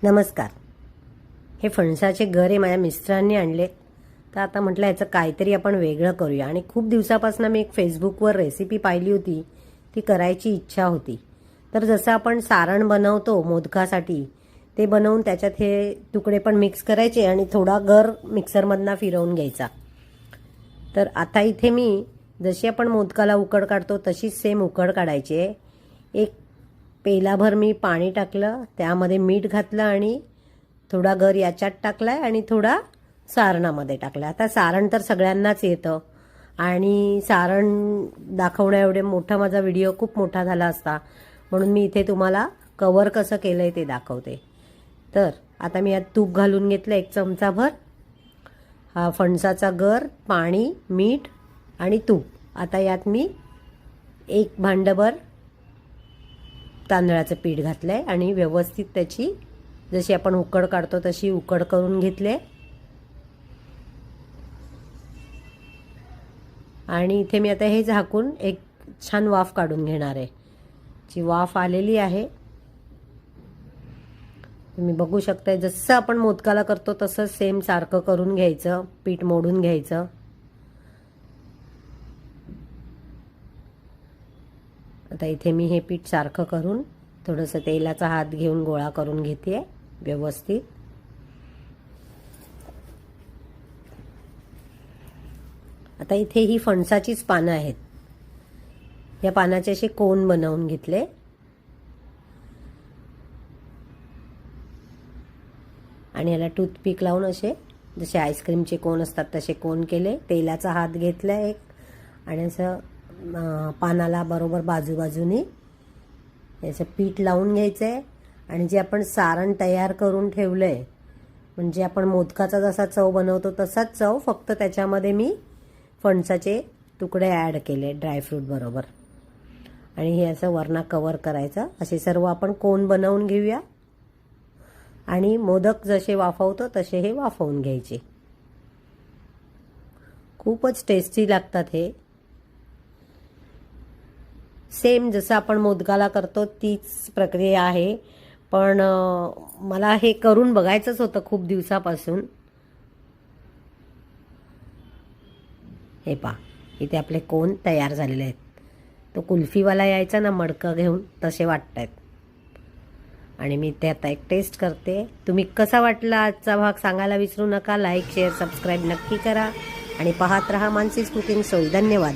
नमस्कार. हे फणसाचे गरे माझ्या मिस्टरांनी आणले, तर आता म्हटलं याचं काहीतरी आपण वेगळं करूया. आणि खूप दिवसापासून मी एक फेसबुकवर रेसिपी पाहिली होती, ती करायची इच्छा होती. तर जसं आपण सारण बनवतो मोदकासाठी, ते बनवून त्याच्यात हे तुकडे पण मिक्स करायचे आणि थोडा गर मिक्सरमधनं फिरवून घ्यायचा. तर आता इथे मी जशी आपण मोदकाला उकड काढतो तशीच सेम उकड काढायची आहे. एक पेलाभर मी पाणी टाकलं, त्यामध्ये मीठ घातलं आणि थोडा गर याच्यात टाकलाय आणि थोडा सारणामध्ये टाकला. आता सारण तर सगळ्यांनाच येतं आणि सारण दाखवण्या एवढे मोठा माझा व्हिडिओ खूप मोठा झाला असता, म्हणून मी इथे तुम्हाला कव्हर कसं केलंय ते दाखवते. तर आता मी यात तूप घालून घेतलं 1 चमचाभर. हा फणसाचा गर, पाणी, मीठ आणि तूप. आता यात मी 1 भांडभर तांदळाचं पीठ घातलंय आणि व्यवस्थित त्याची जशी आपण उकड काढतो तशी उकड करून घेतले. आणि इथे मी आता हे झाकून एक छान वाफ काढून घेणार आहे. जी वाफ आलेली आहे तुम्ही बघू शकता. जसं आपण मोदकाला करतो तसं सेम सारखं करून घ्यायचं, पीठ मोडून घ्यायचं. आता इथे मी हे पीठ सारखं करून थोडंसं तेलाचा हात घेऊन गोळा करून घेते व्यवस्थित. आता इथे ही फणसाचीच पानं आहेत. या पानाचे असे कोन बनवून घेतले आणि याला टूथपिक लावून असे जसे आईस्क्रीमचे कोन असतात तसे कोन केले. तेलाचा हात घेतला एक आणि असं पानाला बरोबर बाजूबाजूनी याचं पीठ लावून घ्यायचं आहे. आणि जे आपण सारण तयार करून ठेवलं आहे, म्हणजे आपण मोदकाचा जसा चव बनवतो तसाच चव, फक्त त्याच्यामध्ये मी फणसाचे तुकडे ॲड केले ड्रायफ्रूट बरोबर. आणि हे असं वरना कवर करायचं. असे सर्व आपण कोन बनवून घेऊया आणि मोदक जसे वाफवतो तसे हे वाफवून घ्यायचे. खूपच टेस्टी लागतात हे. सेम जसं आपण मोदकाला करतो तीच प्रक्रिया आहे, पण मला हे करून बघायचंच होतं खूप दिवसापासून. हे पहा, इथे आपले कोन तयार झालेले आहेत. तो कुल्फीवाला यायचा ना मडकं घेऊन, तसे वाटत आहेत. आणि मी ते आता एक टेस्ट करते. तुम्ही कसा वाटला आजचा भाग सांगायला विसरू नका. लाईक, शेअर, सबस्क्राईब नक्की करा आणि पाहत रहा मानसीज कुकिंग सोय. धन्यवाद.